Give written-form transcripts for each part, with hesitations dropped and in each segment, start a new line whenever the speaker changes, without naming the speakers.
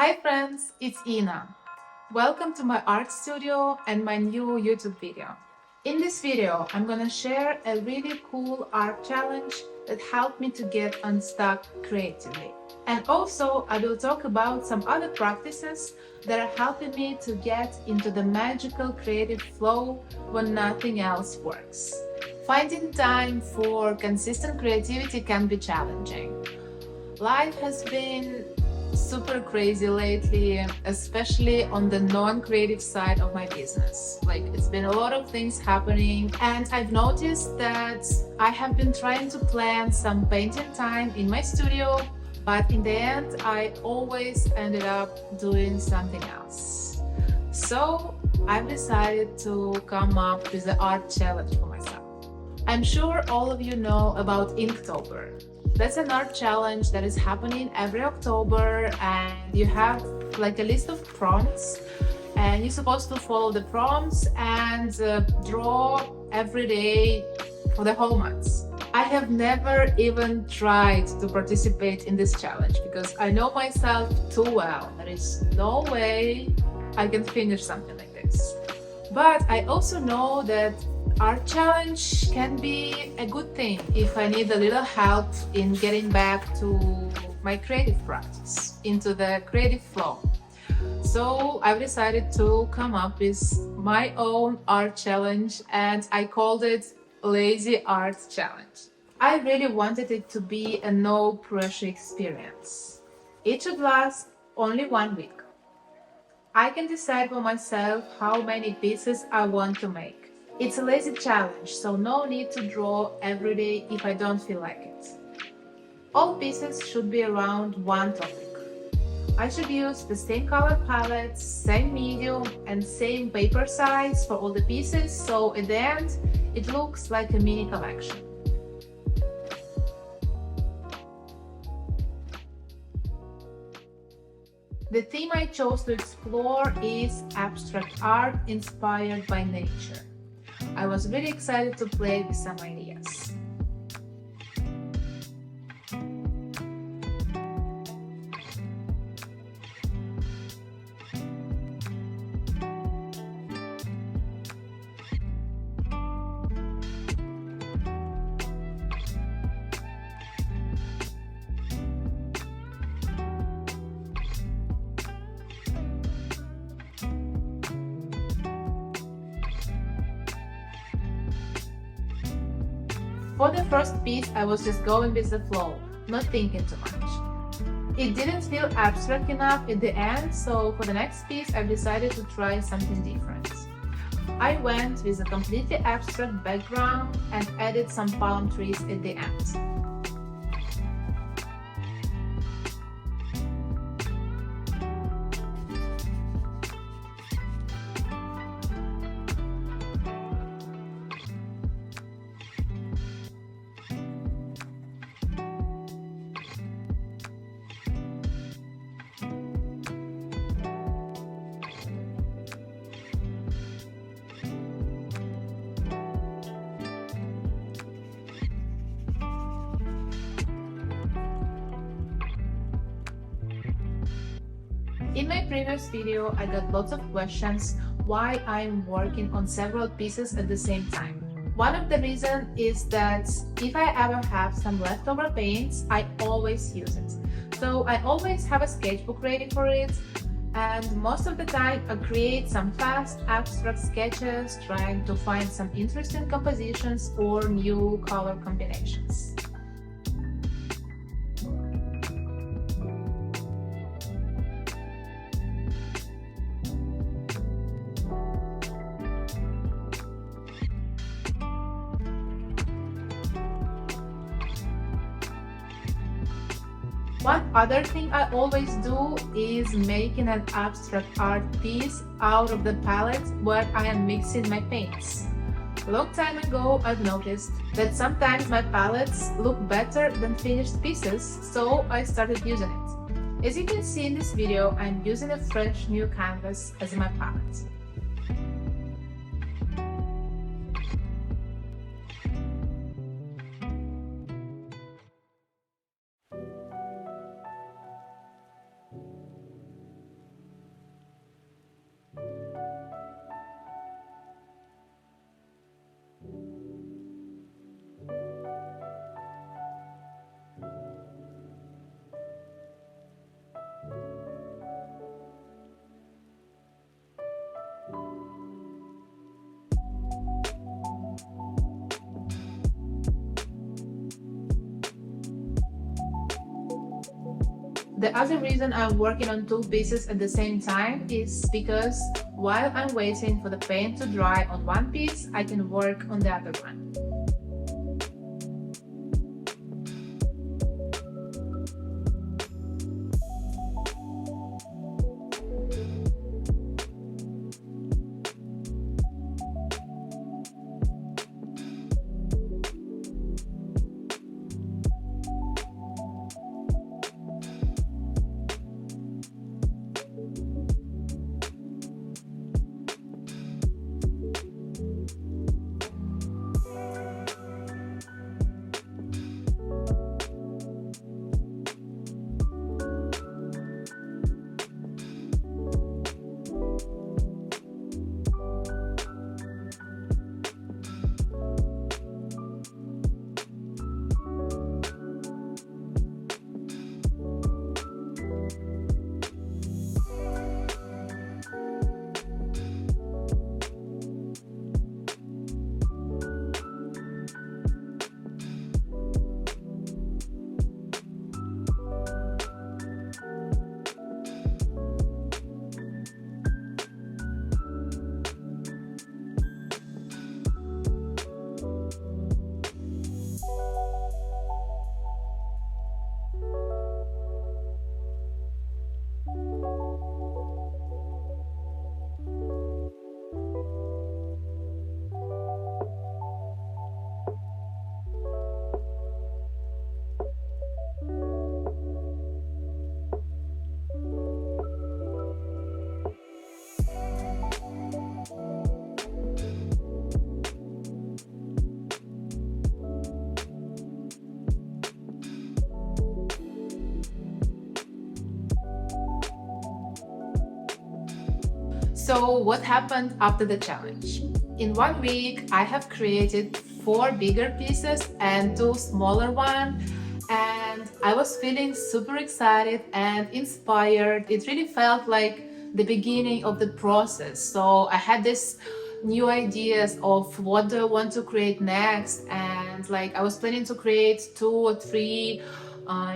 Hi friends, it's Ina. Welcome to my art studio and my new YouTube video. In this video, I'm gonna share a really cool art challenge that helped me to get unstuck creatively. And also, I will talk about some other practices that are helping me to get into the magical creative flow when nothing else works. Finding time for consistent creativity can be challenging. Life has been super crazy lately, especially on the non-creative side of my business. It's been a lot of things happening, and I've noticed that I have been trying to plan some painting time in my studio, but in the end, I always ended up doing something else. So I've decided to come up with an art challenge for myself. I'm sure all of you know about Inktober. That's an art challenge that is happening every October, and you have a list of prompts, and you're supposed to follow the prompts and draw every day for the whole month. I have never even tried to participate in this challenge because I know myself too well. There is no way I can finish something like this. But I also know that art challenge can be a good thing if I need a little help in getting back to my creative practice, into the creative flow. So I've decided to come up with my own art challenge, and I called it Lazy Art Challenge. I really wanted it to be a no pressure experience. It should last only 1 week. I can decide for myself how many pieces I want to make. It's a lazy challenge, so no need to draw every day if I don't feel like it. All pieces should be around one topic. I should use the same color palettes, same medium, and same paper size for all the pieces, so at the end, it looks like a mini collection. The theme I chose to explore is abstract art inspired by nature. I was really excited to play with some ideas. For the first piece, I was just going with the flow, not thinking too much. It didn't feel abstract enough at the end, so for the next piece, I decided to try something different. I went with a completely abstract background and added some palm trees at the end. In my previous video, I got lots of questions why I'm working on several pieces at the same time. One of the reasons is that if I ever have some leftover paints, I always use it. So I always have a sketchbook ready for it, and most of the time I create some fast abstract sketches trying to find some interesting compositions or new color combinations. One other thing I always do is making an abstract art piece out of the palette where I am mixing my paints. A long time ago, I've noticed that sometimes my palettes look better than finished pieces, so I started using it. As you can see in this video, I'm using a fresh new canvas as my palette. The other reason I'm working on two pieces at the same time is because while I'm waiting for the paint to dry on one piece, I can work on the other one. So what happened after the challenge? In 1 week, I have created 4 bigger pieces and 2 smaller ones, and I was feeling super excited and inspired. It really felt like the beginning of the process. So I had this new ideas of what do I want to create next, and like I was planning to create 2 or 3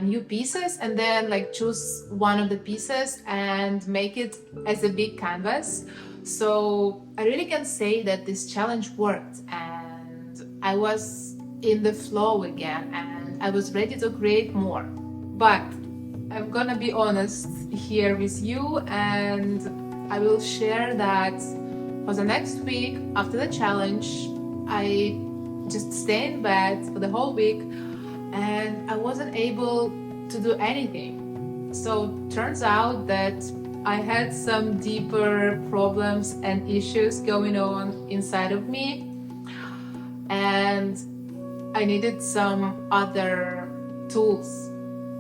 new pieces and then like choose one of the pieces and make it as a big canvas. So I really can say that this challenge worked, and I was in the flow again and I was ready to create more. But I'm gonna be honest here with you, and I will share that for the next week after the challenge, I just stay in bed for the whole week and I wasn't able to do anything. So turns out that I had some deeper problems and issues going on inside of me, and I needed some other tools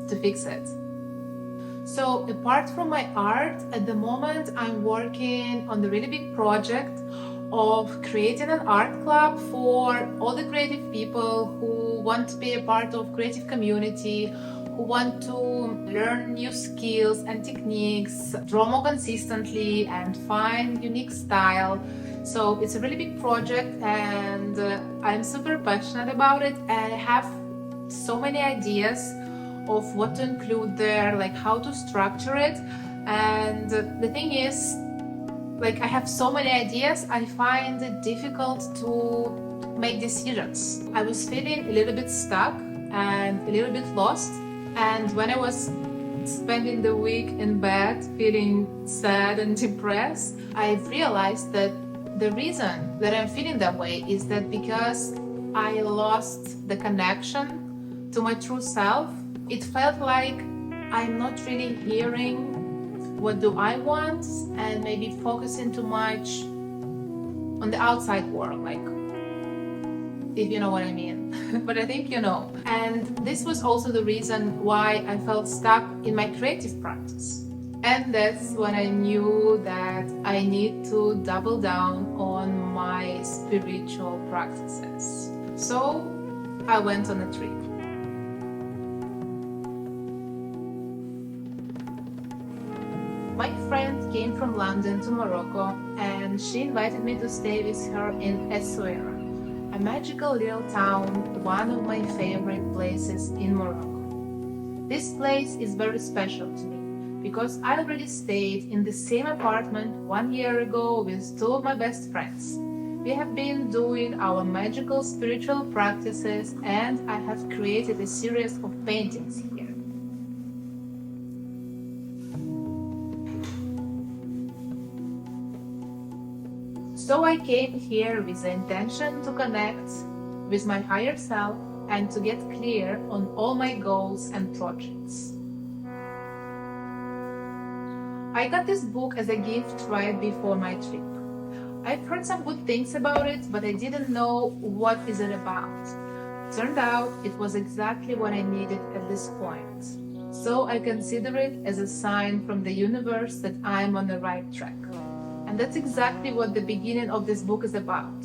to fix it. So apart from my art, at the moment I'm working on the really big project of creating an art club for all the creative people who want to be a part of creative community, who want to learn new skills and techniques, draw more consistently and find unique style. So it's a really big project, and I'm super passionate about it, and I have so many ideas of what to include there, like how to structure it. And the thing is, like I have so many ideas, I find it difficult to make decisions. I was feeling a little bit stuck and a little bit lost, and when I was spending the week in bed feeling sad and depressed, I realized that the reason that I'm feeling that way is that because I lost the connection to my true self. It felt like I'm not really hearing what do I want, and maybe focusing too much on the outside world, like, if you know what I mean. But I think you know. And this was also the reason why I felt stuck in my creative practice. And that's when I knew that I need to double down on my spiritual practices. So I went on a trip. My friend came from London to Morocco, and she invited me to stay with her in Essaouira, a magical little town, one of my favorite places in Morocco. This place is very special to me because I already stayed in the same apartment 1 year ago with two of my best friends. We have been doing our magical spiritual practices, and I have created a series of paintings here. So I came here with the intention to connect with my higher self and to get clear on all my goals and projects. I got this book as a gift right before my trip. I've heard some good things about it, but I didn't know what is it about. Turned out it was exactly what I needed at this point. So I consider it as a sign from the universe that I'm on the right track. And that's exactly what the beginning of this book is about.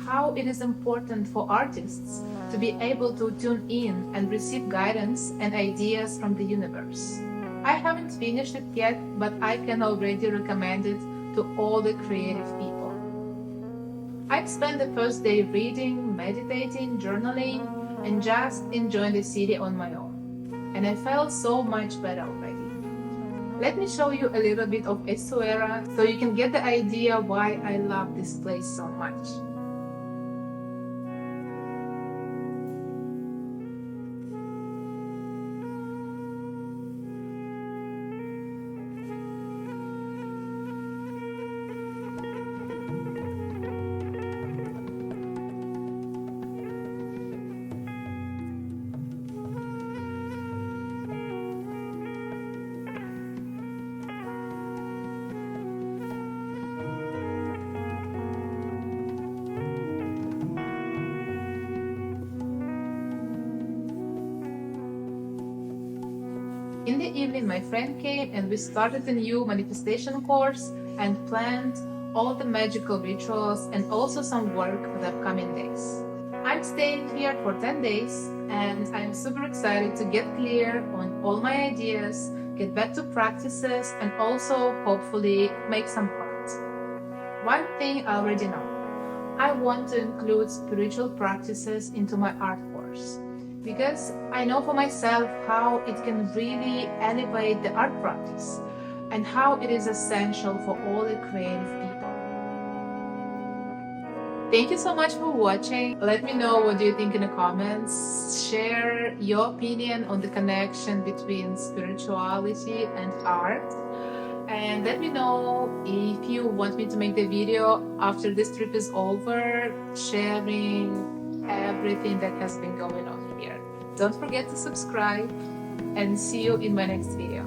How it is important for artists to be able to tune in and receive guidance and ideas from the universe. I haven't finished it yet, but I can already recommend it to all the creative people. I've spent the first day reading, meditating, journaling, and just enjoying the city on my own. And I felt so much better already. Let me show you a little bit of Essaouira so you can get the idea why I love this place so much. In the evening, my friend came and we started a new manifestation course and planned all the magical rituals and also some work for the upcoming days. I'm staying here for 10 days and I'm super excited to get clear on all my ideas, get back to practices, and also hopefully make some art. One thing I already know, I want to include spiritual practices into my art course, because I know for myself how it can really elevate the art practice and how it is essential for all the creative people. Thank you so much for watching. Let me know what do you think in the comments. Share your opinion on the connection between spirituality and art. And let me know if you want me to make the video after this trip is over, sharing everything that has been going on here. Don't forget to subscribe and see you in my next video.